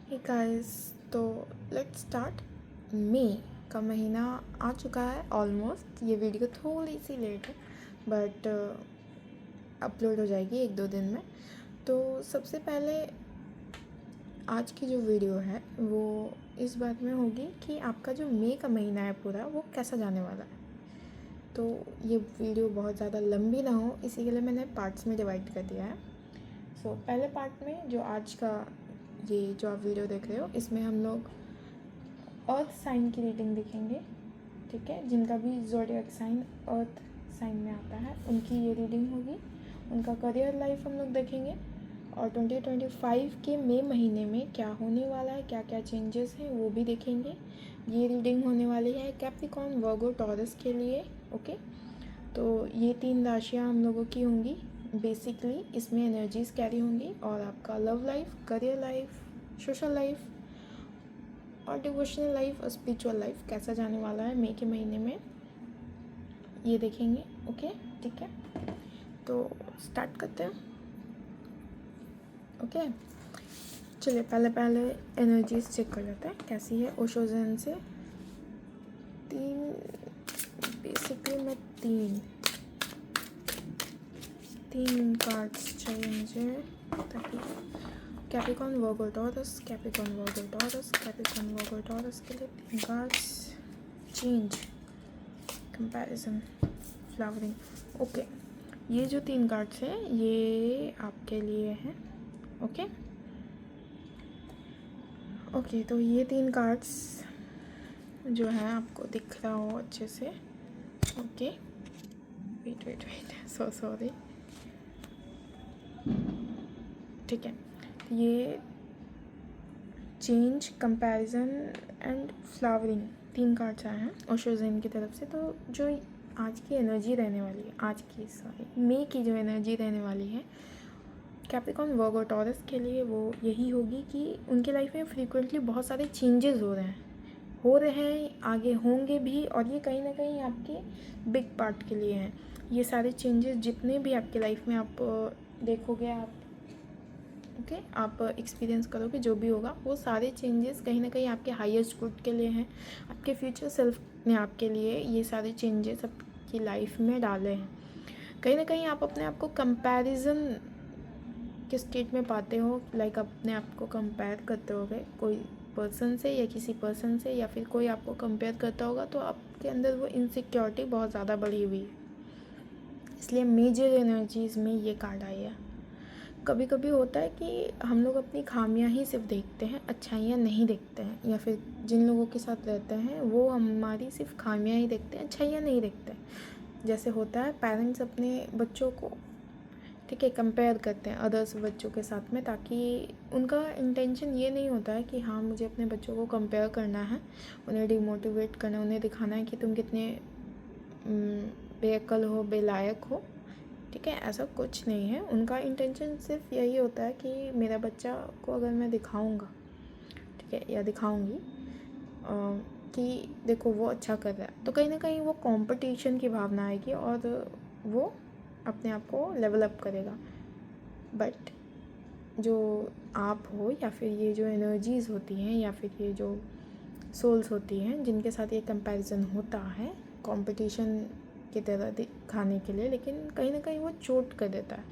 Hey guys, तो let's start. मई का महीना आ चुका है ऑलमोस्ट। ये वीडियो थोड़ी सी लेट है बट अपलोड हो जाएगी 1-2 दिन में। तो सबसे पहले आज की जो वीडियो है वो इस बात में होगी कि आपका जो मई का महीना है पूरा वो कैसा जाने वाला है। तो ये वीडियो बहुत ज़्यादा लंबी ना हो इसी के लिए मैंने पार्ट्स में डिवाइड कर दिया है। पहले पार्ट में जो आज का ये जो आप वीडियो देख रहे हो इसमें हम लोग अर्थ साइन की रीडिंग देखेंगे, ठीक है। जिनका भी ज़ोडिएक साइन अर्थ साइन में आता है उनकी ये रीडिंग होगी। उनका करियर लाइफ हम लोग देखेंगे और 2025 के मई महीने में क्या होने वाला है, क्या क्या चेंजेस हैं वो भी देखेंगे। ये रीडिंग होने वाली है कैप्रिकॉर्न, वर्गो, टॉरस के लिए, ओके। तो ये 3 राशियाँ हम लोगों की होंगी। बेसिकली इसमें एनर्जीज कैरी होंगी और आपका love life, career life, social life और डिवोशनल लाइफ और स्पिरिचुअल लाइफ कैसा जाने वाला है मई के महीने में, ये देखेंगे, ओके। ठीक है, तो स्टार्ट करते हैं, ओके। चलिए पहले एनर्जीज चेक कर लेते हैं कैसी है ओशो ज़ेन से। बेसिकली मैं तीन कार्ड्स चाहिए मुझे ताकि कैप्रिकॉर्न, वर्गो, टॉरस, कैप्रिकॉर्न, वर्गो, टॉरस, कैप्रिकॉर्न, वर्गो, टॉरस के लिए 3 cards. Change, comparison, flowering, okay. ये जो 3 कार्ड्स हैं ये आपके लिए हैं, ओके। तो ये 3 कार्ड्स जो हैं आपको दिख रहा हो अच्छे से, ओके। वेट सो सॉरी, ठीक है। ये change, comparison and flowering 3 cards आए हैं ओशो ज़ेन की तरफ से। तो जो आज की एनर्जी रहने वाली है, मई की जो एनर्जी रहने वाली है कैप्रिकॉर्न, वर्गो, टॉरस के लिए वो यही होगी कि उनके लाइफ में फ्रीक्वेंटली बहुत सारे चेंजेस हो रहे हैं, आगे होंगे भी, और ये कहीं ना कहीं आपके बिग पार्ट के लिए हैं। ये सारे चेंजेस जितने भी आपके लाइफ में आप देखोगे, आप ओके आप एक्सपीरियंस करोगे, जो भी होगा वो सारे चेंजेस कहीं ना कहीं आपके हाईएस्ट गुड के लिए हैं। आपके फ्यूचर सेल्फ ने आपके लिए ये सारे चेंजेस आपकी लाइफ में डाले हैं। कहीं ना कहीं आप अपने आप को कंपैरिजन के स्टेट में पाते हो, लाइक अपने आप को कंपेयर करते होगे कोई पर्सन से या किसी पर्सन से, या फिर कोई आपको कंपेयर करता होगा तो आपके अंदर वो इनसिक्योरिटी बहुत ज़्यादा बढ़ी हुई है। इसलिए मेजर एनर्जीज़ में ये कार्ड आई है। कभी कभी होता है कि हम लोग अपनी खामियां ही सिर्फ देखते हैं, अच्छाइयाँ नहीं देखते हैं, या फिर जिन लोगों के साथ रहते हैं वो हमारी सिर्फ खामियां ही देखते हैं, अच्छाइयाँ नहीं देखते। जैसे होता है पेरेंट्स अपने बच्चों को, ठीक है, कंपेयर करते हैं अदर्स बच्चों के साथ में, ताकि उनका इंटेंशन ये नहीं होता है कि हाँ मुझे अपने बच्चों को कंपेयर करना है, उन्हें डिमोटिवेट करना है, उन्हें दिखाना है कि तुम कितने बेअक्ल हो, बेलायक हो, ठीक है। ऐसा कुछ नहीं है। उनका इंटेंशन सिर्फ यही होता है कि मेरा बच्चा को अगर मैं दिखाऊंगा, ठीक है, या दिखाऊंगी कि देखो वो अच्छा कर रहा है, तो कहीं ना कहीं वो कंपटीशन की भावना आएगी और वो अपने आप को लेवल अप करेगा। बट जो आप हो या फिर ये जो एनर्जीज़ होती हैं या फिर ये जो सोल्स होती हैं जिनके साथ ये कंपैरिजन होता है कंपटीशन की तरह दिखाने के लिए, लेकिन कहीं ना कहीं वो चोट कर देता है,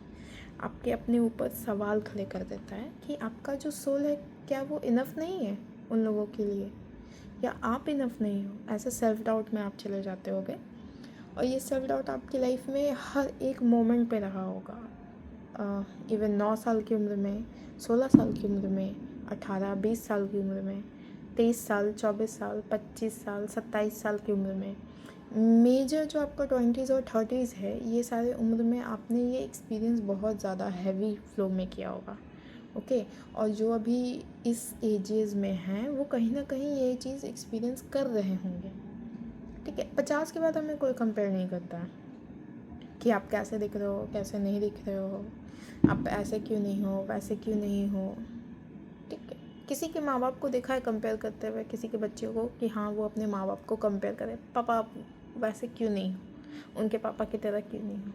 आपके अपने ऊपर सवाल खड़े कर देता है कि आपका जो सोल है क्या वो इनफ नहीं है उन लोगों के लिए, या आप इनफ नहीं हो। ऐसे सेल्फ डाउट में आप चले जाते होगे और ये सेल्फ डाउट आपकी लाइफ में हर एक मोमेंट पे रहा होगा। इवन 9 साल की उम्र में, 16 साल की उम्र में, 18-20 साल की उम्र में, 23 साल, 24 साल, 25 साल, 27 साल की उम्र में, मेजर जो आपका 20s और 30s है, ये सारे उम्र में आपने ये एक्सपीरियंस बहुत ज़्यादा हैवी फ्लो में किया होगा, ओके। और जो अभी इस एजेस में हैं वो कहीं ना कहीं ये चीज़ एक्सपीरियंस कर रहे होंगे, ठीक है। 50 के बाद हमें कोई कंपेयर नहीं करता है कि आप कैसे दिख रहे हो, कैसे नहीं दिख रहे हो, आप ऐसे क्यों नहीं हो, वैसे क्यों नहीं हो, ठीक है। किसी के माँ बाप को देखा है कंपेयर करते हुए किसी के बच्चे को कि हाँ वो अपने माँ बाप को कंपेयर करे, पापा आप वैसे क्यों नहीं हो, उनके पापा की तरह क्यों नहीं हो,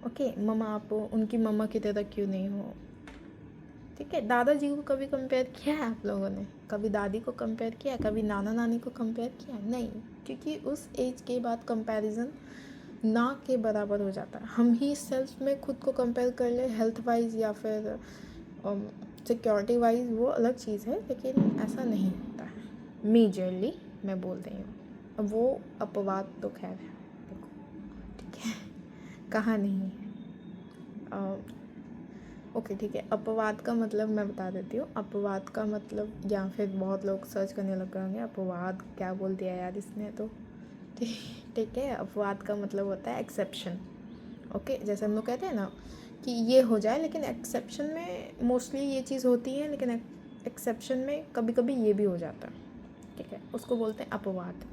ओके। मम्मा आप उनकी मम्मा की तरह क्यों नहीं हो, ठीक है, दादाजी को कभी कंपेयर किया है आप लोगों ने? कभी दादी को कंपेयर किया है? कभी नाना नानी को कंपेयर किया है? नहीं, क्योंकि उस एज के बाद कंपैरिजन ना के बराबर हो जाता है। हम ही सेल्फ में खुद को कंपेयर कर ले हेल्थ वाइज या फिर सिक्योरिटी वाइज, वो अलग चीज़ है, लेकिन ऐसा नहीं होता है मेजरली, मैं बोल रही हूँ। अब वो अपवाद तो खैर है, देखो, ठीक है, कहाँ नहीं है। ओके ठीक है, अपवाद का मतलब मैं बता देती हूँ। अपवाद का मतलब, या फिर बहुत लोग सर्च करने लग गए होंगे अपवाद क्या बोल दिया यार इसने, तो ठीक है, अपवाद का मतलब होता है एक्सेप्शन। ओके, जैसे हम लोग कहते हैं ना कि ये हो जाए, लेकिन एक्सेप्शन में मोस्टली ये चीज़ होती है, लेकिन एक्सेप्शन में कभी कभी ये भी हो जाता है, ठीक है, उसको बोलते हैं अपवाद,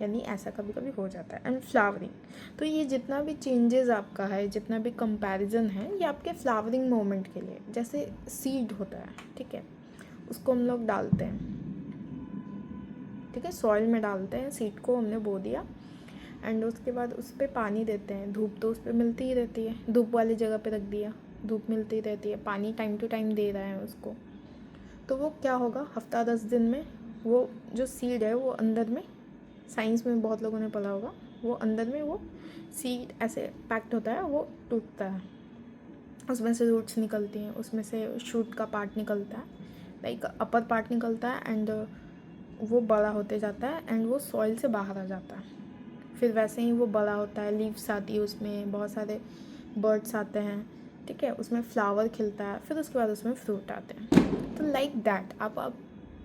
यानी ऐसा कभी कभी हो जाता है। एंड फ्लावरिंग, तो ये जितना भी चेंजेस आपका है, जितना भी कंपैरिजन है, ये आपके फ्लावरिंग मोमेंट के लिए, जैसे सीड होता है, ठीक है, उसको हम लोग डालते हैं, ठीक है, सॉइल में डालते हैं, सीड को हमने बो दिया, एंड उसके बाद उस पर पानी देते हैं। धूप तो उस पर मिलती ही रहती है, धूप वाली जगह पे रख दिया, धूप मिलती रहती है, पानी टाइम टू टाइम दे रहे हैं उसको, तो वो क्या होगा, हफ्ता 10 दिन में वो जो सीड है वो अंदर में, साइंस में बहुत लोगों ने पढ़ा होगा, वो अंदर में वो सीड ऐसे पैक्ड होता है, वो टूटता है, उसमें से रूट्स निकलती हैं, उसमें से शूट का पार्ट निकलता है, लाइक अपर पार्ट निकलता है, एंड वो बड़ा होते जाता है, एंड वो सॉइल से बाहर आ जाता है। फिर वैसे ही वो बड़ा होता है, लीव्स आती है, उसमें बहुत सारे बर्ड्स आते हैं, ठीक है, उसमें फ्लावर खिलता है, फिर उसके बाद उसमें फ्रूट आते हैं। तो लाइक दैट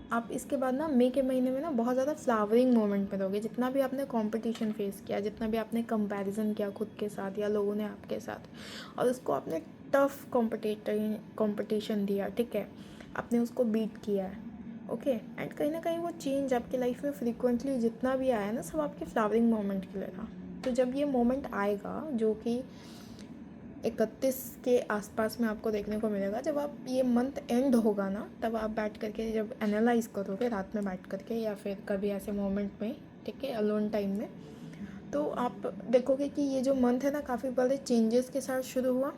आप इसके बाद ना मई के महीने में ना बहुत ज़्यादा फ्लावरिंग मोमेंट में रहोगे। जितना भी आपने कंपटीशन फेस किया, जितना भी आपने कंपैरिजन किया खुद के साथ या लोगों ने आपके साथ, और उसको आपने टफ कंपटीशन दिया, ठीक है, आपने उसको बीट किया है, ओके, एंड कहीं ना कहीं वो चेंज आपकी लाइफ में फ्रीक्वेंटली जितना भी आया ना, सब आपके फ्लावरिंग मोमेंट के लिए था। तो जब ये मोमेंट आएगा, जो कि 31 के आसपास में आपको देखने को मिलेगा, जब आप ये मंथ एंड होगा ना, तब आप बैठ करके जब एनालाइज करोगे रात में बैठ करके, या फिर कभी ऐसे मोमेंट में, ठीक है, अलोन टाइम में, तो आप देखोगे कि ये जो मंथ है ना, काफ़ी बड़े चेंजेस के साथ शुरू हुआ,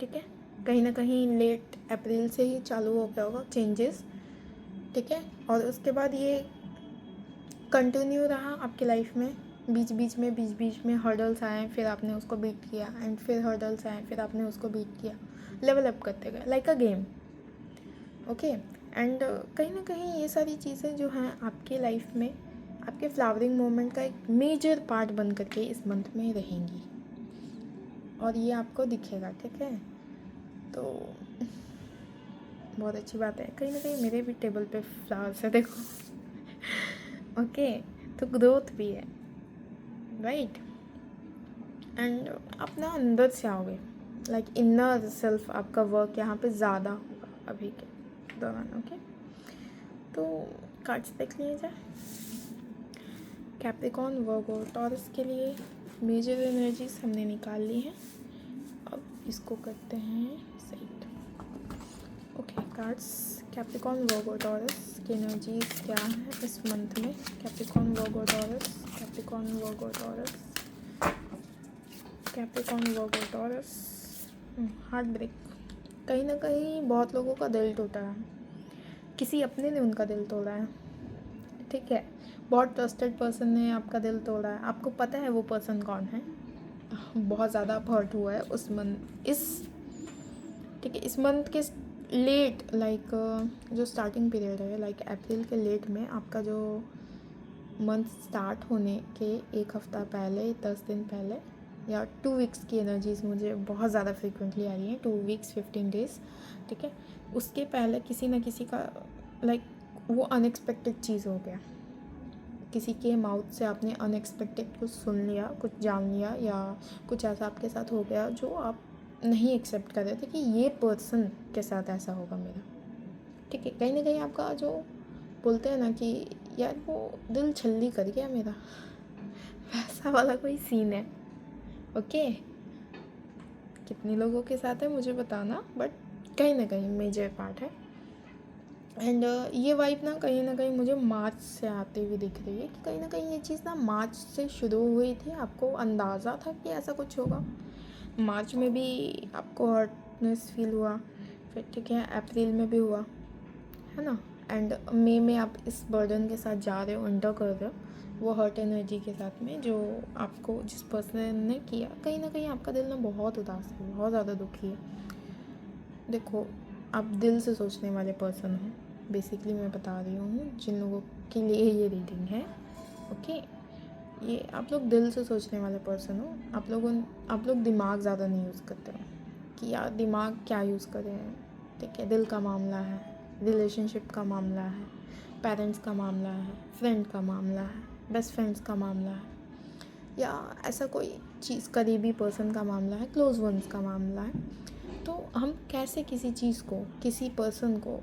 ठीक है, कहीं ना कहीं लेट अप्रैल से ही चालू हो गया होगा चेंजेस, ठीक है, और उसके बाद ये कंटिन्यू रहा आपकी लाइफ में, बीच बीच में हर्डल्स आए, फिर आपने उसको बीट किया, एंड फिर हर्डल्स आए, फिर आपने उसको बीट किया, लेवल अप करते गए like a game, okay, and कहीं ना कहीं ये सारी चीज़ें जो हैं आपकी लाइफ में आपके फ्लावरिंग मोमेंट का एक मेजर पार्ट बन करके इस मंथ में रहेंगी, और ये आपको दिखेगा, ठीक है। तो बहुत अच्छी बात है, कहीं ना कहीं मेरे भी टेबल पे फ्लावर्स है, देखो, ओके, तो ग्रोथ भी है, राइट, एंड आप ना अंदर से आओगे, लाइक इनर सेल्फ, आपका वर्क यहाँ पे ज़्यादा होगा अभी के दौरान, ओके। तो कार्ड्स देख लिए जाए। कैप्रिकॉर्न, वर्गो, टॉरस के लिए मेजर एनर्जीज हमने निकाल ली हैं, अब इसको करते हैं सेट। ओके कार्ड्स, कैप्रिकॉर्न, वर्गो, टॉरस की एनर्जीज क्या है इस मंथ में। कैप्रिकॉर्न, वर्गो, टॉरस, कैप्रिकॉर्न, वर्गो, टॉरस, कैप्रिकॉर्न, वर्गो, टॉरस, हार्ट ब्रेक। कहीं ना कहीं बहुत लोगों का दिल टूटा है, किसी अपने ने उनका दिल तोड़ा है, ठीक है, बहुत ट्रस्टेड पर्सन ने आपका दिल तोड़ा है, आपको पता है वो पर्सन कौन है, बहुत ज़्यादा हर्ट हुआ है उस मंथ, ठीक है, इस मंथ के लेट, लाइक जो स्टार्टिंग पीरियड है, लाइक अप्रैल के लेट में आपका जो मंथ स्टार्ट होने के एक हफ़्ता पहले, 10 दिन पहले, या 2 वीक्स की एनर्जीज मुझे बहुत ज़्यादा फ्रीक्वेंटली आ रही हैं, 2 वीक्स 15 डेज़, ठीक है, उसके पहले किसी न किसी का लाइक वो अनएक्सपेक्टेड चीज़ हो गया, किसी के माउथ से आपने अनएक्सपेक्टेड कुछ सुन लिया, कुछ जान लिया, या कुछ ऐसा आपके साथ हो गया जो आप नहीं एक्सेप्ट कर रहे थे कि ये पर्सन के साथ ऐसा होगा मेरा, ठीक है, कहीं ना कहीं आपका जो बोलते हैं ना कि यार वो दिल छल्ली कर गया मेरा, वैसा वाला कोई सीन है, ओके। कितने लोगों के साथ है मुझे बताना, बट कहीं ना कहीं मेजर पार्ट है, एंड ये वाइब ना कहीं मुझे मार्च से आते हुए दिख रही है, कि कहीं ना कहीं ये चीज़ ना मार्च से शुरू हुई थी, आपको अंदाज़ा था कि ऐसा कुछ होगा, मार्च में भी आपको हर्टनेस फील हुआ, फिर ठीक है, अप्रैल में भी हुआ है ना, एंड मई में आप इस बर्डन के साथ जा रहे हो, एंटर कर रहे हो वो हर्ट एनर्जी के साथ में, जो आपको जिस पर्सन ने किया, कहीं ना कहीं आपका दिल ना बहुत उदास है, बहुत ज़्यादा दुखी है। देखो, आप दिल से सोचने वाले पर्सन हो, बेसिकली मैं बता रही हूँ जिन लोगों के लिए ये रीडिंग है। ओके, ये आप लोग दिल से सोचने वाले पर्सन हो। आप लोग दिमाग ज़्यादा नहीं यूज़ करते हो कि यार दिमाग क्या यूज़ कर रहे हैं। ठीक है, दिल का मामला है, रिलेशनशिप का मामला है, पेरेंट्स का मामला है, फ्रेंड का मामला है, बेस्ट फ्रेंड्स का मामला है, या ऐसा कोई चीज़ करीबी पर्सन का मामला है, क्लोज वंस का मामला है। तो हम कैसे किसी चीज़ को, किसी पर्सन को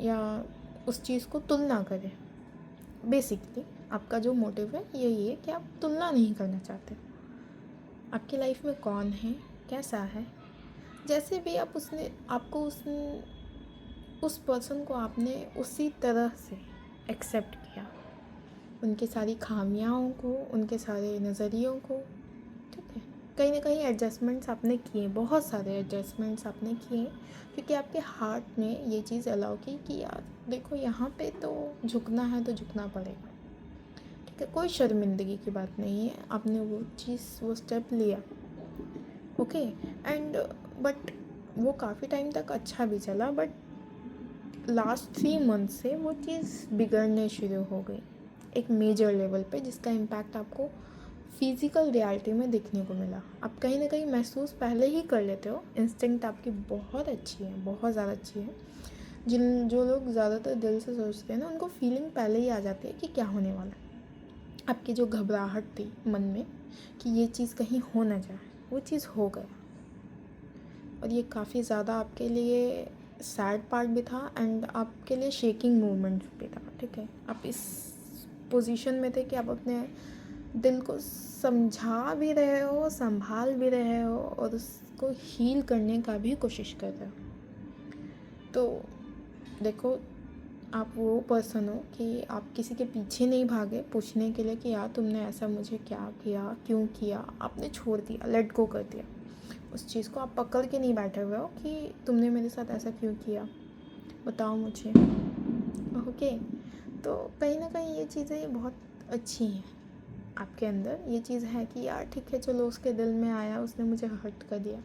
या उस चीज़ को तुलना करें। बेसिकली आपका जो मोटिव है यही है कि आप तुलना नहीं करना चाहते। आपकी लाइफ में कौन है, कैसा है, जैसे भी आप उस पर्सन को आपने उसी तरह से एक्सेप्ट किया, उनकी सारी खामियों को, उनके सारे नज़रियों को। ठीक है, कहीं ना कहीं एडजस्टमेंट्स आपने किए, बहुत सारे एडजस्टमेंट्स आपने किए, क्योंकि आपके हार्ट ने ये चीज़ अलाउ की कि यार देखो यहाँ पे तो झुकना है तो झुकना पड़ेगा। ठीक है, कोई शर्मिंदगी की बात नहीं है, आपने वो स्टेप लिया। ओके, एंड बट वो काफ़ी टाइम तक अच्छा भी चला, बट लास्ट 3 मंथ से वो चीज़ बिगड़ने शुरू हो गई एक मेजर लेवल पे, जिसका इम्पैक्ट आपको फिज़िकल रियलिटी में देखने को मिला। आप कहीं ना कहीं महसूस पहले ही कर लेते हो, इंस्टिंक्ट आपकी बहुत अच्छी है, बहुत ज़्यादा अच्छी है। जो लोग ज़्यादातर दिल से सोचते हैं ना, उनको फीलिंग पहले ही आ जाती है कि क्या होने वाला है। आपकी जो घबराहट थी मन में कि ये चीज़ कहीं हो ना जाए, वो चीज़ हो गया, और ये काफ़ी ज़्यादा आपके लिए सैड पार्ट भी था एंड आपके लिए शेकिंग मूवमेंट भी था। ठीक है, आप इस पोजीशन में थे कि आप अपने दिल को समझा भी रहे हो, संभाल भी रहे हो, और उसको हील करने का भी कोशिश कर रहे हो। तो देखो, आप वो पर्सन हो कि आप किसी के पीछे नहीं भागे पूछने के लिए कि यार तुमने ऐसा मुझे क्या किया, क्यों किया। आपने छोड़ दिया, लेट गो कर दिया उस चीज़ को। आप पकड़ के नहीं बैठे हुए हो कि तुमने मेरे साथ ऐसा क्यों किया, बताओ मुझे। ओके, तो कहीं ना कहीं ये चीज़ें बहुत अच्छी हैं आपके अंदर। ये चीज़ है कि यार ठीक है, चलो उसके दिल में आया, उसने मुझे हर्ट कर दिया,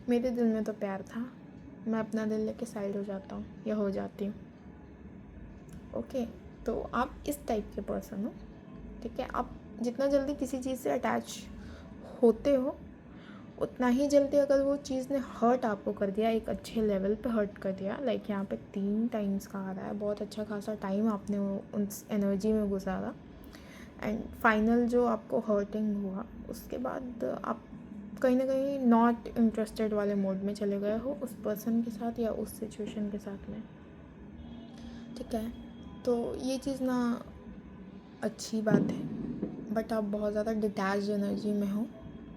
मेरे दिल में तो प्यार था, मैं अपना दिल लेके साइड हो जाता हूँ या हो जाती हूँ। ओके, तो आप इस टाइप के पर्सन हो। ठीक है, आप जितना जल्दी किसी चीज़ से अटैच होते हो, उतना ही जल्दी अगर वो चीज़ ने हर्ट आपको कर दिया, एक अच्छे लेवल पे हर्ट कर दिया, लाइक यहाँ पे 3 टाइम्स का आ रहा है, बहुत अच्छा खासा टाइम आपने उस एनर्जी में गुजारा, एंड फाइनल जो आपको हर्टिंग हुआ, उसके बाद आप कहीं ना कहीं नॉट इंटरेस्टेड वाले मोड में चले गए हो उस पर्सन के साथ या उस सिचुएशन के साथ में। ठीक है, तो ये चीज़ ना अच्छी बात है, बट आप बहुत ज़्यादा डिटैच्ड एनर्जी में हो।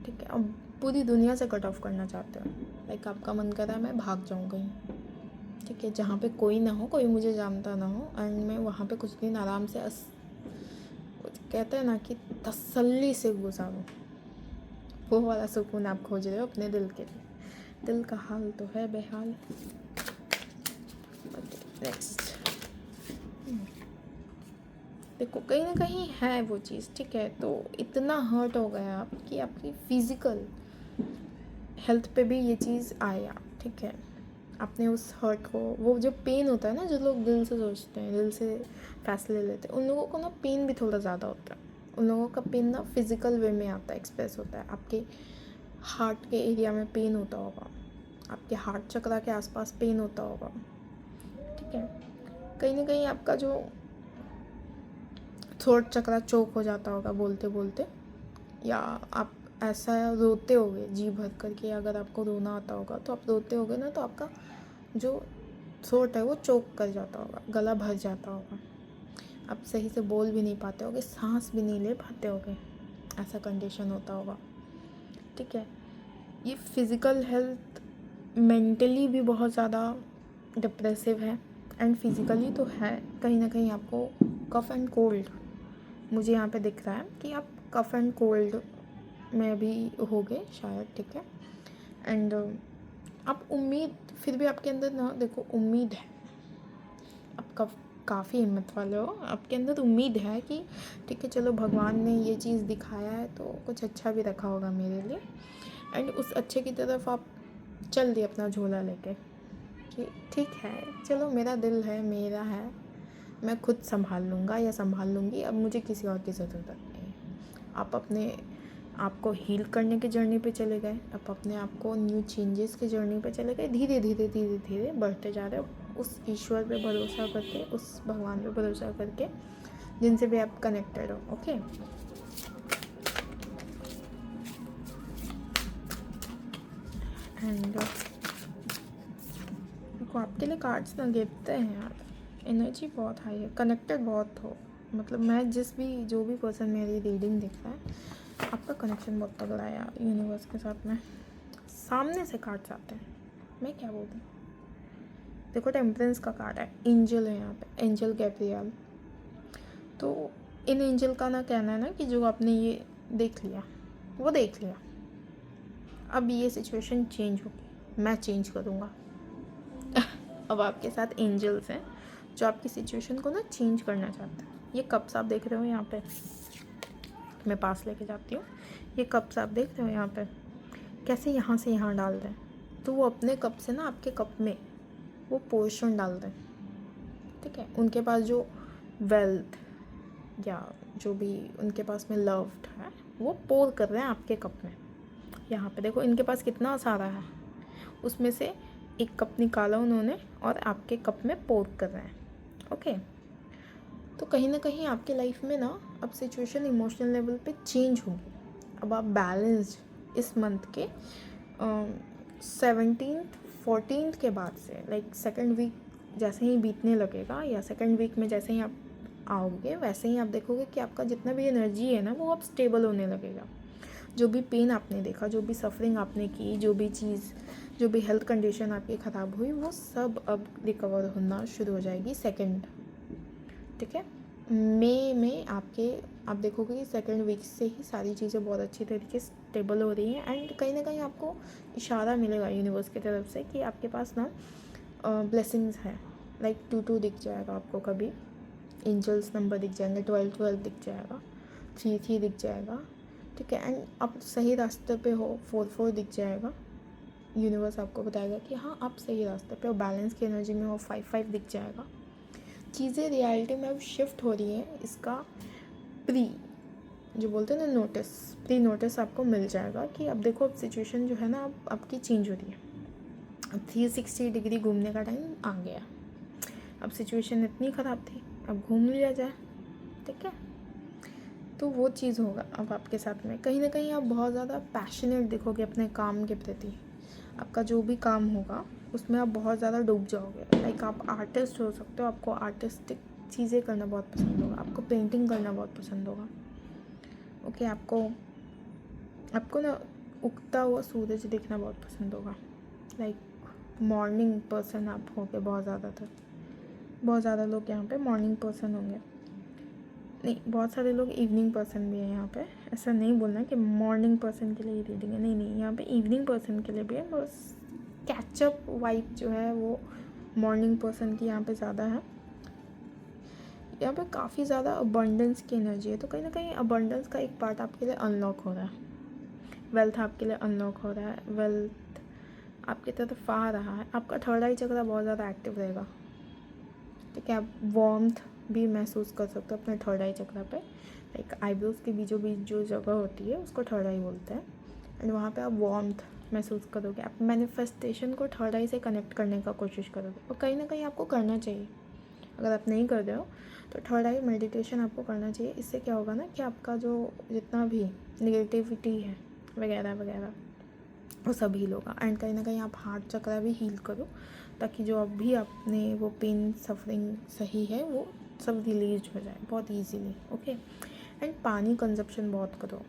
ठीक है, अब पूरी दुनिया से कट ऑफ करना चाहते हो, लाइक आपका मन कर रहा है मैं भाग जाऊँ कहीं। ठीक है, जहाँ पे कोई ना हो, कोई मुझे जानता ना हो, एंड मैं वहाँ पे कुछ दिन आराम से कहते हैं ना कि तसल्ली से गुजारूँ, वो वाला सुकून आप खोज रहे हो अपने दिल के लिए। दिल का हाल तो है बेहाल। नेक्स्ट देखो, कहीं ना कहीं है वो चीज़। ठीक है, तो इतना हर्ट हो गया आप कि आपकी फिज़िकल हेल्थ पे भी ये चीज़ आया। ठीक है, आपने उस हर्ट को, वो जो पेन होता है ना, जो लोग दिल से सोचते हैं, दिल से फैसले लेते हैं, उन लोगों को ना पेन भी थोड़ा ज़्यादा होता है। उन लोगों का पेन ना फिज़िकल वे में आता है, एक्सप्रेस होता है। आपके हार्ट के एरिया में पेन होता होगा, आपके हार्ट चक्रा के आसपास पेन होता होगा। ठीक है, कहीं ना कहीं आपका जो थ्रोट चक्रा चोक हो जाता होगा बोलते बोलते, या आप ऐसा रोते होगे जी भर करके। अगर आपको रोना आता होगा तो आप रोते होगे ना, तो आपका जो थ्रोट है वो चोक कर जाता होगा, गला भर जाता होगा, आप सही से बोल भी नहीं पाते होगे, सांस भी नहीं ले पाते होगे, ऐसा कंडीशन होता होगा। ठीक है, ये फिज़िकल हेल्थ मेंटली भी बहुत ज़्यादा डिप्रेसिव है, एंड फिज़िकली तो है। कहीं ना कहीं आपको कफ एंड कोल्ड, मुझे यहाँ पे दिख रहा है कि आप कफ एंड कोल्ड में भी हो गए शायद। ठीक है, एंड आप उम्मीद, फिर भी आपके अंदर ना देखो उम्मीद है, आप काफ़ी हिम्मत वाले हो, आपके अंदर उम्मीद है कि ठीक है चलो भगवान ने ये चीज़ दिखाया है तो कुछ अच्छा भी रखा होगा मेरे लिए, एंड उस अच्छे की तरफ आप चल दिए अपना झोला लेके कि ठीक है चलो मेरा दिल है, मेरा है, मैं खुद संभाल लूँगा या संभाल लूँगी, अब मुझे किसी और की ज़रूरत नहीं है। आप अपने आप को हील करने की जर्नी पे चले गए, आप अपने आप को न्यू चेंजेस की जर्नी पे चले गए, धीरे धीरे धीरे धीरे बढ़ते जा रहे हो, उस ईश्वर पे भरोसा करके, उस भगवान पे भरोसा करके जिनसे भी आप कनेक्टेड हो। ओके, एंड देखो आपके लिए कार्ड्स ना गिरते हैं यार, एनर्जी बहुत हाई है, कनेक्टेड बहुत हो, मतलब मैं जो भी पर्सन मेरी रीडिंग देख रहा है, आपका कनेक्शन बहुत तगड़ा है यार यूनिवर्स के साथ में। सामने से कार्ड्स आते हैं, मैं क्या बोलूँ, देखो टेम्परेंस का कार्ड है, एंजल है यहाँ पे, एंजल गैब्रियल। तो इन एंजल का ना कहना है ना कि जो आपने ये देख लिया वो देख लिया, अब ये सिचुएशन चेंज होगी, मैं चेंज करूँगा। अब आपके साथ एंजल्स हैं जो आपकी सिचुएशन को ना चेंज करना चाहते हैं। ये कप्स आप देख रहे हो यहाँ पे, मैं पास लेके जाती हूँ, ये कप्स आप देख रहे हो यहाँ पे कैसे यहाँ से यहाँ डाल दें, तो वो अपने कप से ना आपके कप में वो पोर्शन डाल दें, ठीक है। उनके पास जो वेल्थ या जो भी उनके पास में लव्ड है वो पोर कर रहे हैं आपके कप में। यहाँ पे देखो इनके पास कितना सारा है, उसमें से एक कप निकाला उन्होंने और आपके कप में पोर कर रहे हैं। ओके, तो कहीं ना कहीं आपके लाइफ में ना अब सिचुएशन इमोशनल लेवल पे चेंज होगी। अब आप बैलेंस्ड इस मंथ के 17th 14th के बाद से, लाइक सेकेंड वीक जैसे ही बीतने लगेगा या सेकेंड वीक में जैसे ही आप आओगे वैसे ही आप देखोगे कि आपका जितना भी एनर्जी है ना वो अब स्टेबल होने लगेगा। जो भी पेन आपने देखा, जो भी सफरिंग आपने की, जो भी चीज़, जो भी हेल्थ कंडीशन आपकी ख़राब हुई, वो सब अब रिकवर होना शुरू हो जाएगी सेकेंड, ठीक है। मई में आप देखोगे कि सेकेंड वीक से ही सारी चीज़ें बहुत अच्छी तरीके से स्टेबल हो रही हैं, एंड कहीं ना कहीं आपको इशारा मिलेगा यूनिवर्स की तरफ से कि आपके पास ना ब्लेसिंग्स हैं, लाइक 2 दिख जाएगा आपको, कभी एंजल्स नंबर दिख जाएंगे, 12 दिख जाएगा, 3 दिख जाएगा, ठीक है। एंड आप सही रास्ते पे हो, 4 दिख जाएगा, यूनिवर्स आपको बताएगा कि हाँ आप सही रास्ते पे हो, बैलेंस की एनर्जी में हो, 5 दिख जाएगा। चीज़ें रियलिटी में अब शिफ्ट हो रही हैं, इसका प्री जो बोलते हैं ना प्री नोटिस आपको मिल जाएगा कि अब देखो अब सिचुएशन जो है ना अब आपकी चेंज हो रही है, अब 360 डिग्री घूमने का टाइम आ गया, अब सिचुएशन इतनी ख़राब थी अब घूम लिया जाए, ठीक है। तो वो चीज़ होगा अब आपके साथ में, कहीं ना कहीं आप बहुत ज़्यादा पैशनेट दिखोगे अपने काम के प्रति, आपका जो भी काम होगा उसमें आप बहुत ज़्यादा डूब जाओगे। लाइक आप आर्टिस्ट हो सकते हो, आपको आर्टिस्टिक चीज़ें करना बहुत पसंद होगा, आपको पेंटिंग करना बहुत पसंद होगा। ओके, आपको ना उगता हुआ सूरज देखना बहुत पसंद होगा, लाइक मॉर्निंग पर्सन आप होगे बहुत ज़्यादा लोग यहाँ पे मॉर्निंग पर्सन होंगे, नहीं बहुत सारे लोग इवनिंग पर्सन भी हैं यहाँ पे, ऐसा नहीं बोलना कि मॉर्निंग पर्सन के लिए रीडिंग है, नहीं यहाँ पे इवनिंग पर्सन के लिए भी है, बस कैचअप वाइब जो है वो मॉर्निंग पर्सन की यहाँ पे ज़्यादा है। यहाँ पे काफ़ी ज़्यादा अबंडेंस की एनर्जी है, तो कहीं ना कहीं अबंडेंस का एक पार्ट आपके लिए अनलॉक हो रहा है, वेल्थ आपके लिए अनलॉक हो रहा है, वेल्थ आपकी तरफ आ रहा है, आपका थर्ड आई चक्र बहुत ज़्यादा एक्टिव रहेगा, ठीक है। आप वार्मथ भी महसूस कर सकते हो अपने थर्ड आई चक्र पे, लाइक आईब्रोज के बीचों बीच जो जगह होती है उसको थर्ड आई बोलते हैं, एंड वहाँ पे आप वार्मथ महसूस करोगे, आप मैनिफेस्टेशन को थर्ड आई से कनेक्ट करने का कोशिश करोगे, और कहीं ना कहीं आपको करना चाहिए, अगर आप नहीं कर रहे हो तो थर्ड आई मेडिटेशन आपको करना चाहिए। इससे क्या होगा ना कि आपका जो जितना भी नेगेटिविटी है वगैरह वगैरह वो सब हील होगा, एंड कहीं ना कहीं आप हार्ट चक्र भी हील करो, ताकि जो अभी आपने वो पेन सफरिंग सही है वो सब रिलीज हो जाए बहुत ईजीली। ओके, एंड पानी कंजप्शन बहुत करो,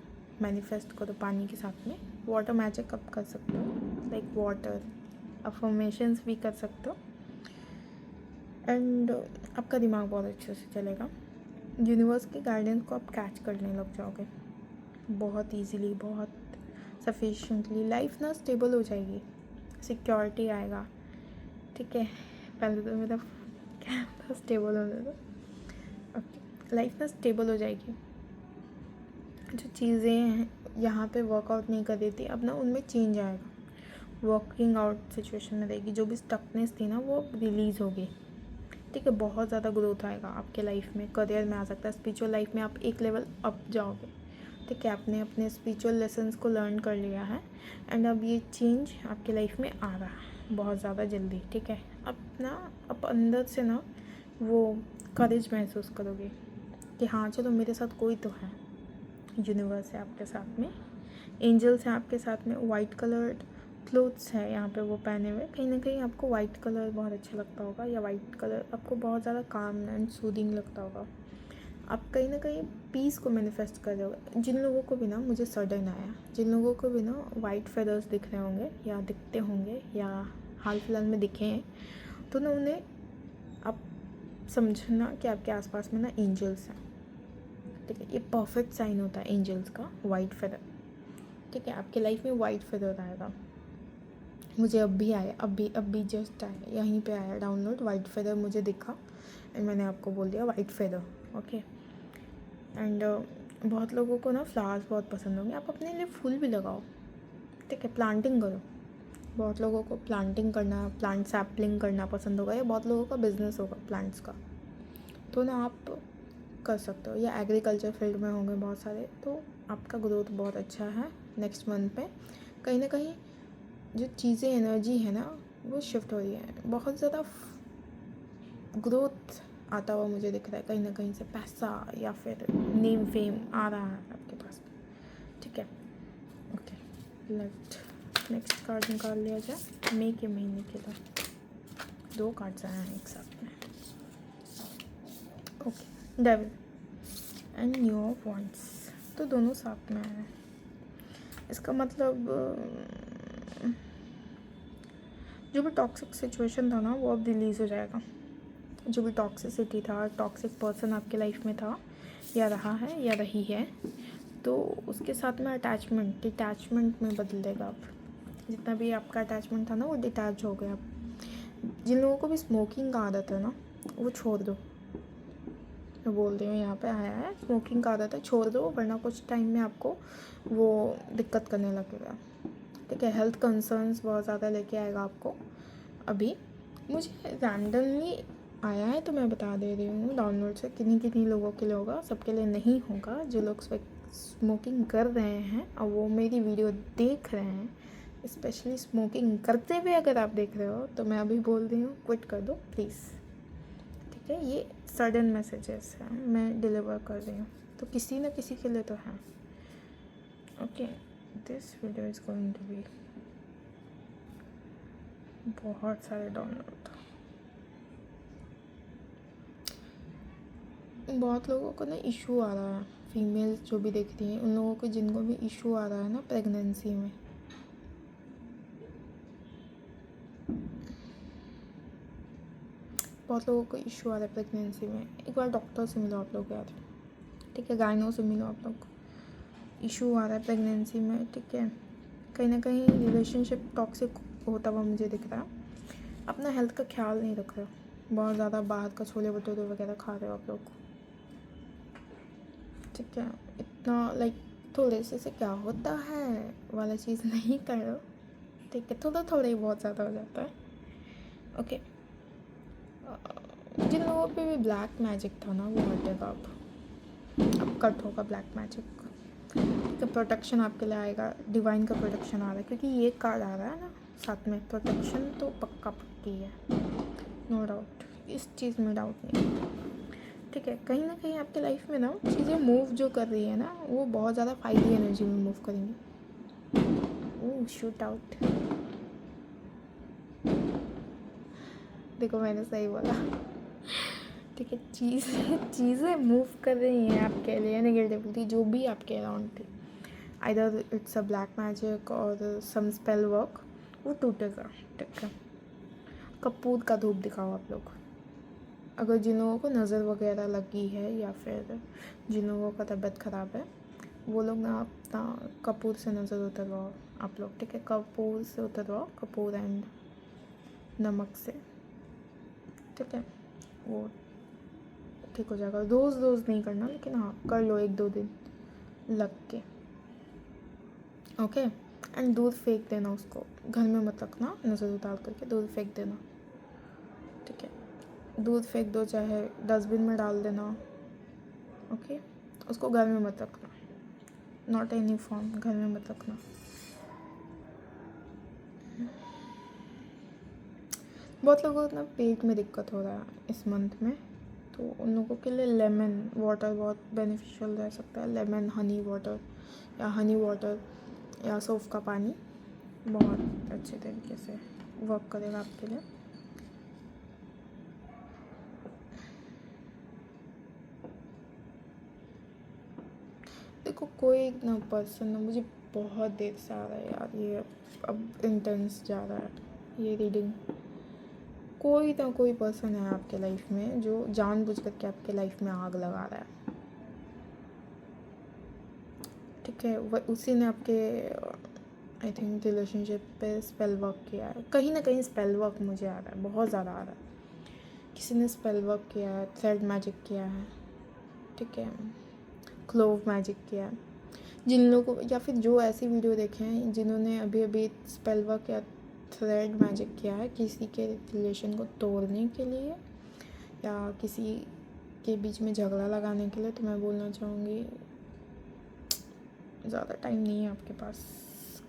मैनिफेस्ट करो पानी के साथ में, वाटर मैजिक आप कर सकते हो, लाइक वाटर अफर्मेशंस भी कर सकते हो, एंड आपका दिमाग बहुत अच्छे से चलेगा, यूनिवर्स के गाइडेंस को आप कैच करने लग जाओगे बहुत ईजीली, बहुत सफिशिएंटली, लाइफ ना स्टेबल हो जाएगी, सिक्योरिटी आएगा, ठीक है। पहले तो मेरा क्या था, स्टेबल होने दो। ओके, लाइफ ना स्टेबल हो जाएगी। जो चीज़ें हैं यहाँ पे वर्कआउट नहीं कर रही थी, अब ना उनमें चेंज आएगा, वर्किंग आउट सिचुएशन में रहेगी। जो भी स्टकनेस थी ना वो रिलीज़ होगी, ठीक है। बहुत ज़्यादा ग्रोथ आएगा आपके लाइफ में, करियर में आ सकता है, स्पिरिचुअल लाइफ में आप एक लेवल अप जाओगे, ठीक है। आपने अपने स्पिरिचुअल लेसन्स को लर्न कर लिया है एंड अब ये चेंज आपके लाइफ में आ रहा है बहुत ज़्यादा जल्दी, ठीक है। अब अंदर से ना वो करेज महसूस करोगे कि हाँ चलो मेरे साथ कोई तो है, यूनिवर्स है आपके साथ में, एंजल्स हैं आपके साथ में। वाइट कलर्ड क्लोथ्स है यहाँ पे वो पहने हुए, कहीं ना कहीं आपको वाइट कलर बहुत अच्छा लगता होगा, या वाइट कलर आपको बहुत ज़्यादा काम एंड सूदिंग लगता होगा। आप कहीं ना कहीं पीस को मैनिफेस्ट कर रहे हो। जिन लोगों को भी ना, मुझे सडन आया, जिन लोगों को भी ना वाइट फेदर्स दिख रहे होंगे या दिखते होंगे या हाल फिलहाल में दिखे हैं, तो ना उन्हें आप समझना कि आपके आसपास में ना एंजल्स हैं, ठीक है। ये परफेक्ट साइन होता है एंजल्स का, वाइट फेदर, ठीक है। आपके लाइफ में वाइट फेदर आएगा। मुझे अब भी आया, अभी जस्ट आया, यहीं पे आया डाउनलोड, वाइट फेदर मुझे दिखा एंड मैंने आपको बोल दिया वाइट फेदर, ओके। एंड बहुत लोगों को ना फ्लावर्स बहुत पसंद होंगे, आप अपने लिए फूल भी लगाओ, ठीक है। प्लांटिंग करो। बहुत लोगों को प्लांटिंग करना, प्लांट सैपलिंग करना पसंद होगा, या बहुत लोगों का बिजनेस होगा प्लांट्स का, तो ना आप कर सकते हो। या एग्रीकल्चर फील्ड में होंगे बहुत सारे, तो आपका ग्रोथ बहुत अच्छा है नेक्स्ट मंथ पे। कहीं ना कहीं जो चीज़ें, एनर्जी है ना वो शिफ्ट हो रही है, बहुत ज़्यादा ग्रोथ आता हुआ मुझे दिख रहा है। कहीं ना कहीं से पैसा या फिर नेम फेम आ रहा है आपके पास, ठीक है। ओके, लेट नेक्स्ट कार्ड निकाल लिया जाए। मई के महीने के लिए 2 कार्ड्स आए हैं एक साथ में, okay. Devil and new of once, तो दोनों साथ में आए हैं। इसका मतलब जो भी टॉक्सिक सिचुएशन था ना वो अब रिलीज़ हो जाएगा। जो भी टॉक्सिसिटी था, टॉक्सिक पर्सन आपके लाइफ में था या रहा है या रही है, तो उसके साथ में अटैचमेंट डिटैचमेंट में बदल देगा। अब जितना भी आपका अटैचमेंट था ना वो डिटैच हो गया। अब जिन लोगों को भी स्मोकिंग का आदत है ना वो छोड़ दो, मैं बोल रही हूँ, यहाँ पे आया है स्मोकिंग का आदत है, छोड़ दो, वरना कुछ टाइम में आपको वो दिक्कत करने लगेगा, ठीक है। हेल्थ कंसर्न्स बहुत ज़्यादा लेके आएगा आपको। अभी मुझे रैंडमली आया है तो मैं बता दे रही हूँ डाउनलोड से, किन्हीं लोगों के लिए होगा, सबके लिए नहीं होगा। जो लोग स्मोकिंग कर रहे हैं और वो मेरी वीडियो देख रहे हैं, स्पेशली स्मोकिंग करते हुए अगर आप देख रहे हो, तो मैं अभी बोल रही हूँ क्विट कर दो प्लीज़, ठीक है। ये सडन मैसेजेस हैं, मैं डिलीवर कर रही हूँ, तो किसी न किसी के लिए तो है, okay. This video is going to be बहुत सारे डाउनलोड। बहुत लोगों को ना इशू आ रहा है, फीमेल्स जो भी देख रही हैं उन लोगों को, जिनको भी इशू आ रहा है ना प्रेगनेंसी में, बहुत लोगों को इशू आ रहा है प्रेगनेंसी में। एक बार डॉक्टर से मिलो आप लोग यार, ठीक है। गायनो से मिलो आप लोग। इशू आ रहा है प्रेगनेंसी में, ठीक है। कहीं ना कहीं रिलेशनशिप टॉक्सिक होता हुआ मुझे दिख रहा है। अपना हेल्थ का ख्याल नहीं रख रहे हो, बहुत ज़्यादा बाहर का छोले भटूरे वगैरह खा रहे हो आप लोग, ठीक है। इतना लाइक थोड़े से क्या होता है वाला चीज़ नहीं कर रहे हो, ठीक है। थोड़ा थोड़ा ही बहुत ज़्यादा हो जाता है, ओके। जिन लोगों पे भी ब्लैक मैजिक था ना वो हटेगा अब कट होगा ब्लैक मैजिक का। प्रोटेक्शन आपके लिए आएगा, डिवाइन का प्रोटेक्शन आ रहा है, क्योंकि ये कार्ड आ रहा है ना साथ में, प्रोटेक्शन तो पक्का पक्की है, नो डाउट, इस चीज़ में डाउट नहीं, ठीक है। कहीं ना कहीं आपके लाइफ में ना चीज़ें मूव जो कर रही है ना वो बहुत ज़्यादा फाइली एनर्जी में मूव करेंगी। ओह शूट आउट, देखो मैंने सही बोला, ठीक है। चीज़ें मूव कर रही हैं आपके लिए, नेगेटिविटी जो भी आपके अराउंड थी, either it's a black magic और सम स्पेल वर्क, वो टूटेगा, ठीक है। कपूर का धूप दिखाओ आप लोग। अगर जिन लोगों को नज़र वगैरह लगी है या फिर जिन लोगों का तबीयत ख़राब है, वो लोग ना अपना कपूर से नज़र उतरवाओ आप लोग, ठीक है। कपूर से उतरवाओ, कपूर एंड नमक से, ठीक है। वो ठीक हो जाएगा। रोज़ रोज़ नहीं करना, लेकिन हाँ कर लो 1-2 दिन लग के, ओके। एंड दूध फेंक देना उसको, घर में मत रखना, नज़र उतार करके दूध फेंक देना, ठीक है। दूध फेंक दो, चाहे डस्टबिन में डाल देना, ओके। उसको घर में मत रखना, नॉट एनी फॉर्म, घर में मत रखना। बहुत लोगों को ना पेट में दिक्कत हो रहा है इस मंथ में, तो उन लोगों के लिए लेमन वाटर बहुत बेनिफिशियल रह सकता है। लेमन हनी वाटर या हनी वाटर या सौंफ का पानी बहुत अच्छे तरीके से वर्क करेगा आपके लिए। देखो कोई ना पर्सन ना मुझे बहुत देर से आ रहा है यार, ये अब इंटेंस जा रहा है ये रीडिंग। कोई ना कोई पर्सन है आपके लाइफ में जो जानबूझ करके आपके लाइफ में आग लगा रहा है, ठीक है। वह उसी ने आपके आई थिंक रिलेशनशिप पे स्पेल वर्क किया है। कहीं ना कहीं स्पेल वर्क मुझे आ रहा है, बहुत ज़्यादा आ रहा है। किसी ने स्पेल वर्क किया है, थ्रेड मैजिक किया है, ठीक है, क्लोव मैजिक किया है। जिन लोगों या फिर जो ऐसी वीडियो देखे हैं जिन्होंने अभी अभी स्पेल वर्क या थ्रेड मैजिक किया है किसी के रिलेशन को तोड़ने के लिए या किसी के बीच में झगड़ा लगाने के लिए, तो मैं बोलना चाहूँगी ज़्यादा टाइम नहीं है आपके पास,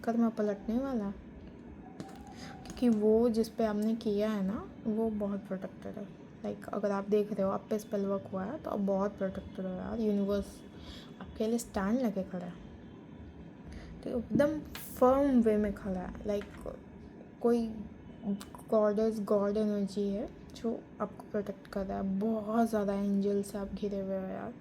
कर्मा पलटने वाला है। क्योंकि वो जिस पे आपने किया है ना वो बहुत प्रोटेक्टेड है। लाइक अगर आप देख रहे हो आप पे स्पेल वर्क हुआ है तो आप बहुत प्रोटेक्टेड हो यार। यूनिवर्स आपके लिए स्टैंड लेके खड़ा है, तो एकदम फर्म वे में खड़ा है। लाइक कोई गॉड एनर्जी है जो आपको प्रोटेक्ट कर रहा है। बहुत ज़्यादा एंजल से आप घिरे हुए हो यार।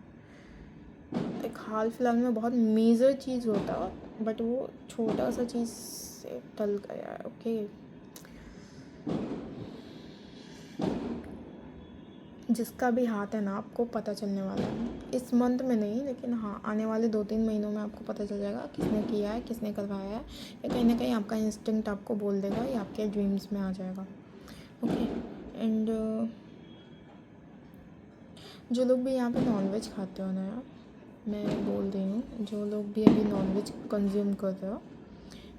एक हाल फिलहाल में बहुत मेजर चीज़ होता है बट वो छोटा सा चीज़ से टल गया है, ओके। जिसका भी हाथ है ना आपको पता चलने वाला है इस मंथ में नहीं, लेकिन हाँ आने वाले 2-3 महीनों में आपको पता चल जाएगा किसने किया है, किसने करवाया है। या कहीं ना कहीं आपका इंस्टिंक्ट आपको बोल देगा या आपके ड्रीम्स में आ जाएगा, ओके। एंड जो लोग भी यहाँ पे नॉनवेज खाते हो ना यार, मैं बोल रही हूँ जो लोग भी अभी नॉनवेज कंज्यूम कर रहे हो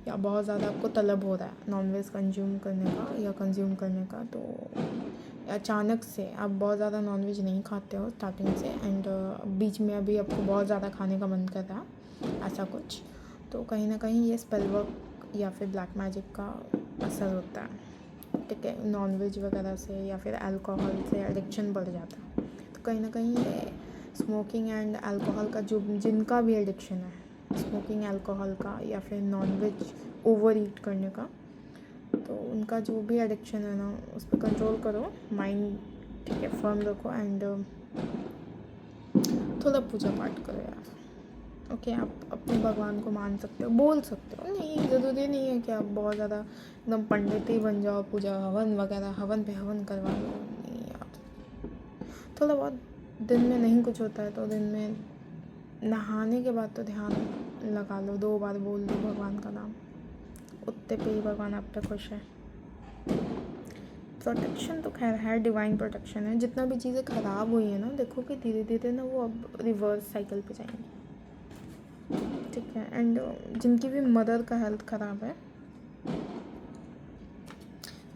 या बहुत ज़्यादा आपको तलब हो रहा है नॉनवेज कंज्यूम करने का या कंज्यूम करने का, तो अचानक से आप बहुत ज़्यादा नॉनवेज नहीं खाते हो स्टार्टिंग से एंड बीच में अभी आपको बहुत ज़्यादा खाने का मन कर रहा है ऐसा कुछ, तो कहीं ना कहीं ये स्पेल वर्क या फिर ब्लैक मैजिक का असर होता है, ठीक है। नॉनवेज वगैरह से या फिर अल्कोहल से एडिक्शन बढ़ जाता है, तो कहीं ना कहीं ये स्मोकिंग एंड अल्कोहल का जो जिनका भी एडिक्शन है स्मोकिंग अल्कोहल का या फिर नॉनवेज ओवर ईट करने का, तो उनका जो भी एडिक्शन है ना उस पर कंट्रोल करो, माइंड ठीक है फर्म रखो एंड थोड़ा पूजा पाठ करो यार, ओके। आप अपने भगवान को मान सकते हो, बोल सकते हो, नहीं ज़रूरी नहीं है कि आप बहुत ज़्यादा एकदम पंडित ही बन जाओ, पूजा हवन वगैरह हवन पे हवन करवा लो, नहीं यार। थोड़ा बहुत दिन में नहीं कुछ होता है तो दिन में नहाने के बाद तो ध्यान लगा लो, 2 बार बोल दो भगवान का नाम, उतने पे ही भगवान आप पे खुश है। प्रोटेक्शन तो खैर है, डिवाइन प्रोटेक्शन है। जितना भी चीज़ें ख़राब हुई है ना देखो कि धीरे धीरे ना वो अब रिवर्स साइकिल पे जाएंगी, ठीक है। एंड जिनकी भी मदर का हेल्थ ख़राब है,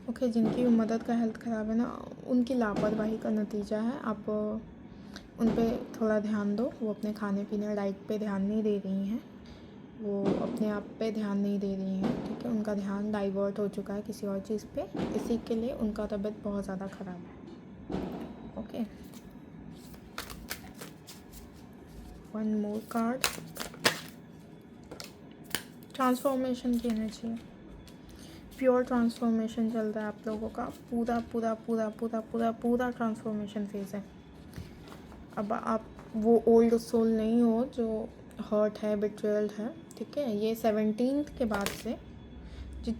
ओके, जिनकी भी मदर का हेल्थ ख़राब है ना उनकी लापरवाही का नतीजा है। आप उन पे थोड़ा ध्यान दो, वो अपने खाने पीने डाइट पे ध्यान नहीं दे रही हैं, वो अपने आप पे ध्यान नहीं दे रही हैं, ठीक है। उनका ध्यान डाइवर्ट हो चुका है किसी और चीज़ पे, इसी के लिए उनका तबीयत बहुत ज़्यादा ख़राब है, ओके। 1 मोर कार्ड, ट्रांसफॉर्मेशन की एनर्जी, प्योर ट्रांसफॉर्मेशन चल रहा है आप लोगों का, पूरा पूरा पूरा पूरा पूरा पूरा ट्रांसफॉर्मेशन फेज़ है। अब आप वो ओल्ड सोल नहीं हो जो हर्ट है, बिट्रेयल है, ठीक है। ये 17th के बाद से जो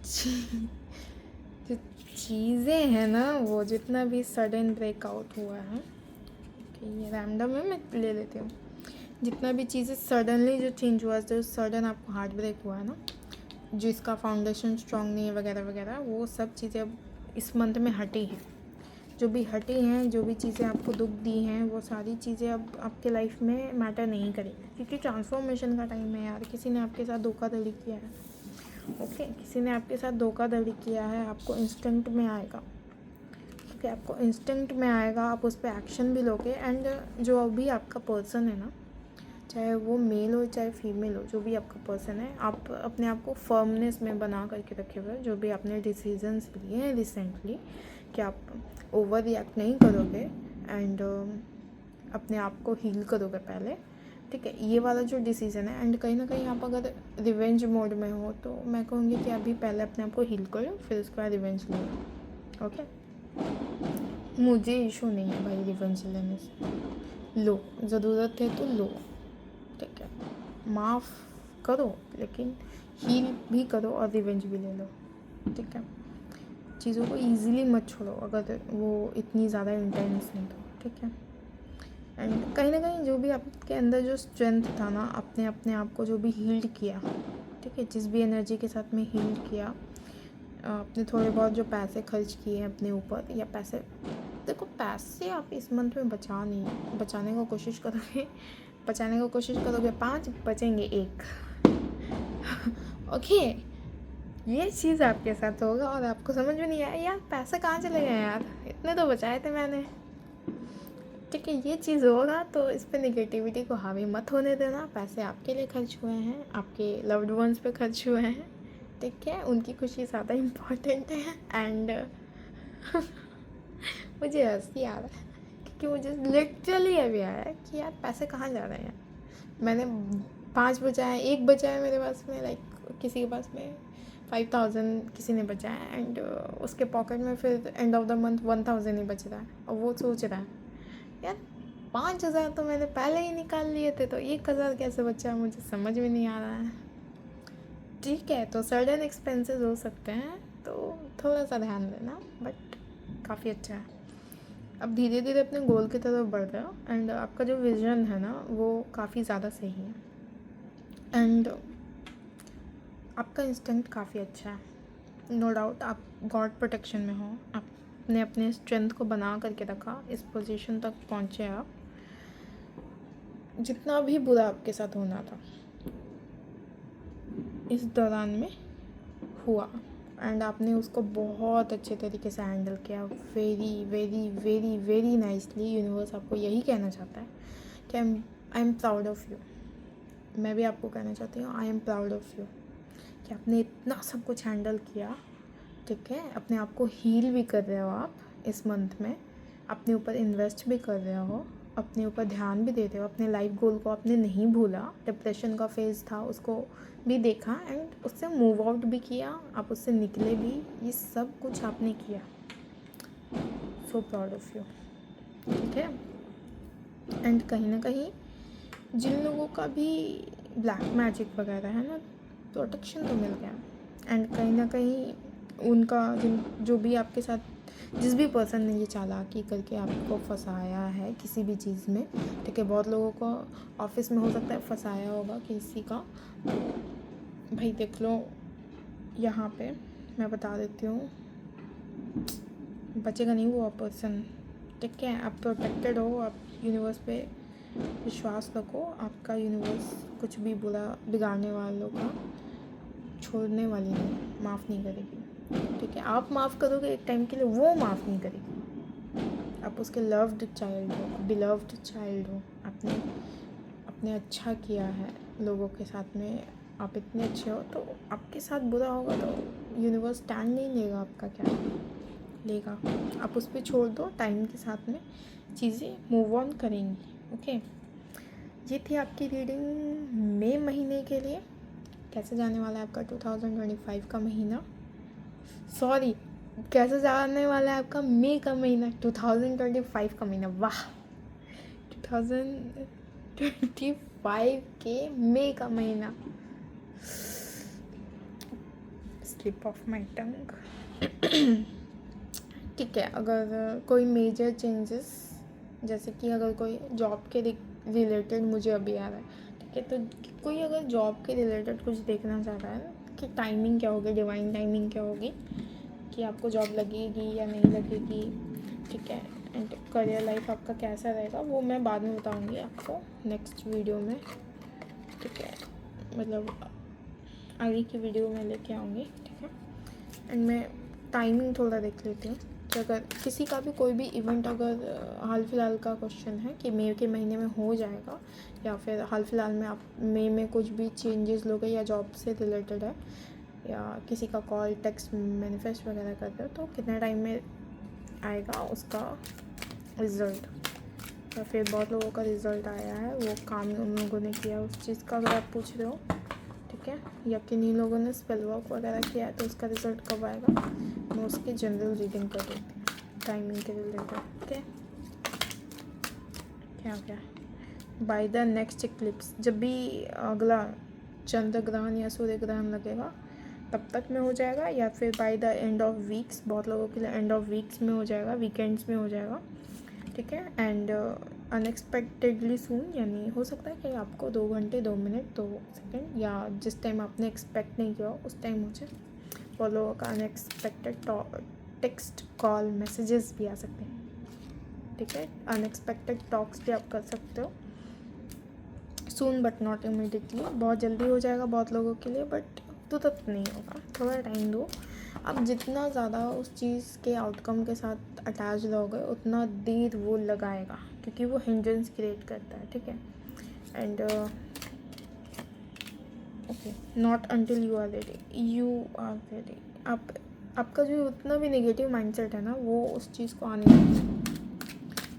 जो चीज़ें हैं ना वो जितना भी सडन ब्रेकआउट हुआ है, ओके, ये रैंडम है मैं ले लेती हूँ। जितना भी चीज़ें सडनली जो चेंज हुआ, जो सडन आपको हार्ट ब्रेक हुआ है ना, जिसका फाउंडेशन स्ट्रॉन्ग नहीं है वगैरह वगैरह, वो सब चीज़ें अब इस मंथ में हटी हैं। जो भी हटी हैं, जो भी चीज़ें आपको दुख दी हैं, वो सारी चीज़ें अब आपके लाइफ में मैटर नहीं करेंगी, क्योंकि ट्रांसफॉर्मेशन का टाइम है यार। किसी ने आपके साथ धोखाधड़ी किया है, ओके, किसी ने आपके साथ धोखाधड़ी किया है, आपको इंस्टेंट में आएगा, ओके, आपको इंस्टेंट में आएगा, आप उस पर एक्शन भी लोगे। एंड जो अभी आपका पर्सन है ना, चाहे वो मेल हो चाहे फीमेल हो, जो भी आपका पर्सन है, आप अपने आप को फर्मनेस में बना करके रखे हुए, जो भी आपने डिसीजंस लिए हैं रिसेंटली, कि आप ओवर रिएक्ट नहीं करोगे एंड अपने आप को हील करोगे पहले, ठीक है, ये वाला जो डिसीज़न है। एंड कहीं ना कहीं आप अगर रिवेंज मोड में हो तो मैं कहूँगी कि अभी पहले अपने आप को हील करो, फिर उसके बाद रिवेंज लो, ओके। मुझे इशू नहीं है भाई रिवेंज लेने से, लो, ज़रूरत है तो लो, ठीक है, माफ़ करो लेकिन हील भी करो और रिवेंज भी ले लो, ठीक है। चीज़ों को ईज़िली मत छोड़ो अगर वो इतनी ज़्यादा इंटेंस है तो, ठीक है। एंड कहीं ना कहीं जो भी आपके अंदर जो स्ट्रेंथ था ना, अपने अपने आप को जो भी हील्ड किया, ठीक है, जिस भी एनर्जी के साथ में हील किया, अपने थोड़े बहुत जो पैसे खर्च किए हैं अपने ऊपर, या पैसे, देखो पैसे आप इस मंथ में बचाने को कोशिश करोगे, बचाने को कोशिश करोगे 5, बचेंगे 1 ओके, ये चीज़ आपके साथ होगा और आपको समझ में नहीं आया यार पैसे कहाँ चले गए यार, इतने तो बचाए थे मैंने, ठीक है, ये चीज़ होगा। तो इस पर नेगेटिविटी को हावी मत होने देना। पैसे आपके लिए खर्च हुए हैं, आपके लव्ड वंस पे खर्च हुए हैं, ठीक है, उनकी खुशी ज़्यादा इम्पॉर्टेंट है। एंड मुझे हंसी आ रहा है क्योंकि मुझे लिटरली अभी आया है कि यार पैसे कहाँ जा रहे हैं। मैंने 5 बचाए, 1 बचाया मेरे पास में, लाइक किसी के पास में 5000 किसी ने बचाया, एंड उसके पॉकेट में फिर एंड ऑफ द मंथ 1000 ही बच रहा है, और वो सोच रहा है यार 5000 तो मैंने पहले ही निकाल लिए थे, तो 1000 कैसे बचा, मुझे समझ में नहीं आ रहा है, ठीक है। तो सडन एक्सपेंसेस हो सकते हैं, तो थोड़ा सा ध्यान देना, बट काफ़ी अच्छा है। अब धीरे धीरे अपने गोल की तरफ बढ़ रहे हो, एंड आपका जो विज़न है ना वो काफ़ी ज़्यादा सही है, एंड आपका इंस्टिंक्ट काफ़ी अच्छा है, नो डाउट। आप गॉड प्रोटेक्शन में हो, आपने अपने स्ट्रेंथ को बना करके रखा, इस पोजीशन तक पहुँचे आप। जितना भी बुरा आपके साथ होना था इस दौरान में हुआ, एंड आपने उसको बहुत अच्छे तरीके से हैंडल किया, very very very very nicely. Universe आपको यही कहना चाहता है कि I am proud of you. मैं भी आपको कहना चाहती हूँ I am proud of you कि आपने इतना सब कुछ हैंडल किया, ठीक है। अपने आप को हील भी कर रहे हो आप इस मंथ में, अपने ऊपर इन्वेस्ट भी कर रहे हो, अपने ऊपर ध्यान भी दे रहे हो, अपने लाइफ गोल को आपने नहीं भूला। डिप्रेशन का फेज़ था उसको भी देखा एंड उससे मूव आउट भी किया, आप उससे निकले भी, ये सब कुछ आपने किया। सो प्राउड ऑफ़ यू, ठीक है। एंड कहीं ना कहीं जिन लोगों का भी ब्लैक मैजिक वगैरह है ना, प्रोटेक्शन तो मिल गया, एंड कहीं ना कहीं उनका जो भी आपके साथ जिस भी पर्सन ने ये चालाकी करके आपको फंसाया है किसी भी चीज़ में, ठीक है, बहुत लोगों को ऑफिस में हो सकता है फंसाया होगा किसी का, तो भाई देख लो यहाँ पे मैं बता देती हूँ, बचेगा नहीं वो पर्सन, ठीक है। आप प्रोटेक्टेड हो, आप यूनिवर्स पे विश्वास रखो, आपका यूनिवर्स कुछ भी बुरा बिगाड़ने वालों का छोड़ने वाली नहीं, माफ़ नहीं करेगी, ठीक है। आप माफ़ करोगे एक टाइम के लिए, वो माफ़ नहीं करेगी। आप उसके लव्ड चाइल्ड हो, बिलव्ड चाइल्ड हो, आपने अच्छा किया है लोगों के साथ में, आप इतने अच्छे हो, तो आपके साथ बुरा होगा तो यूनिवर्स स्टैंड नहीं लेगा आपका, क्या लेगा। आप उस पर छोड़ दो, टाइम के साथ में चीज़ें मूव ऑन करेंगी, ओके। ये थी आपकी रीडिंग मई महीने के लिए। कैसे जाने वाला है आपका 2025 का महीना, सॉरी कैसे जाने वाला है आपका मई का महीना, 2025 का महीना, वाह 2025 के मई का महीना, स्लिप ऑफ माई टंग ठीक है। अगर कोई मेजर चेंजेस जैसे कि अगर कोई जॉब के रिलेटेड मुझे अभी आ रहा है, ठीक है, तो कोई अगर जॉब के रिलेटेड कुछ देखना चाह रहा है कि टाइमिंग क्या होगी, डिवाइन टाइमिंग क्या होगी, कि आपको जॉब लगेगी या नहीं लगेगी, ठीक है, एंड करियर लाइफ आपका कैसा रहेगा, वो मैं बाद में बताऊंगी आपको नेक्स्ट वीडियो में, ठीक है, मतलब आगे की वीडियो में लेके आऊँगी, ठीक है। एंड मैं टाइमिंग थोड़ा देख लेती हूँ कि अगर किसी का भी कोई भी इवेंट अगर हाल फिलहाल का क्वेश्चन है कि मई के महीने में हो जाएगा, या फिर हाल फिलहाल में आप मई में कुछ भी चेंजेस लोगे या जॉब से रिलेटेड है, या किसी का कॉल टेक्स्ट मैनिफेस्ट वगैरह करते हो, तो कितने टाइम में आएगा उसका रिज़ल्ट, या फिर बहुत लोगों का रिज़ल्ट आया है, वो काम उन लोगों ने किया उस चीज़ का अगर आप पूछ रहे हो, ठीक है, या किन्हीं लोगों ने स्पेल वर्क वगैरह किया है तो उसका रिज़ल्ट कब आएगा, मैं उसकी जनरल रीडिंग कर देती हूँ टाइमिंग के रिलेटेड, ठीक है। क्या क्या बाय द नेक्स्ट इक्लिप्स, जब भी अगला चंद्र ग्रहण या सूर्य ग्रहण लगेगा तब तक में हो जाएगा, या फिर by the end of weeks, बहुत लोगों के लिए एंड ऑफ वीक्स में हो जाएगा, वीकेंड्स में हो जाएगा, ठीक है। एंड अनएक्सपेक्टेडली सून, यानी हो सकता है कि आपको 2 घंटे 2 मिनट 2 सेकेंड या जिस टाइम आपने एक्सपेक्ट नहीं किया उस टाइम हो जाए। बहुत लोगों का अनएक्सपेक्टेड टेक्स्ट कॉल मैसेजेस भी आ सकते हैं, ठीक है, अनएक्सपेक्टेड टॉक्स भी आप कर सकते हो। सून बट नॉट इमीडिएटली, बहुत जल्दी हो जाएगा बहुत लोगों के लिए, बट तुरंत नहीं होगा, थोड़ा टाइम दो। आप जितना ज़्यादा उस चीज़ के आउटकम के साथ अटैच रहोगे उतना देर वो लगाएगा, क्योंकि वो हिंड्रेंस क्रिएट करता है, ठीक है। And okay, not until you are ready. आपका जो उतना भी नेगेटिव माइंडसेट है ना, वो उस चीज़ को आने नहीं,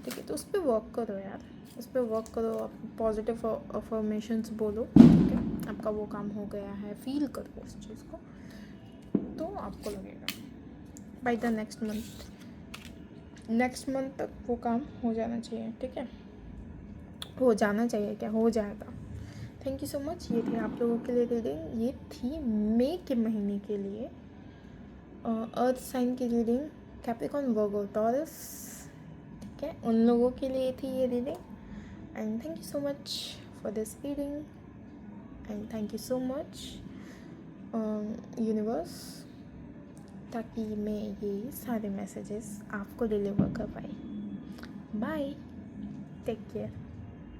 ठीक है, तो उस पर वर्क करो यार, उस पर वर्क करो, आप पॉजिटिव अफर्मेशंस बोलो, ठीक है, आपका वो काम हो गया है, फील करो उस चीज़ को, तो आपको लगेगा बाय द नेक्स्ट मंथ तक वो काम हो जाना चाहिए, ठीक है, हो जाना चाहिए, क्या हो जाएगा। Thank you so much. ये थी आप लोगों के लिए रीडिंग, ये थी मई के महीने के लिए अर्थ साइन की रीडिंग, कैप्रिकॉर्न वर्गो टॉरस, ठीक है, उन लोगों के लिए थी ये reading. And thank you so much for this reading, and thank you so much universe, ताकि मैं ये सारे मैसेजेस आपको डिलीवर कर पाई। Bye, take care.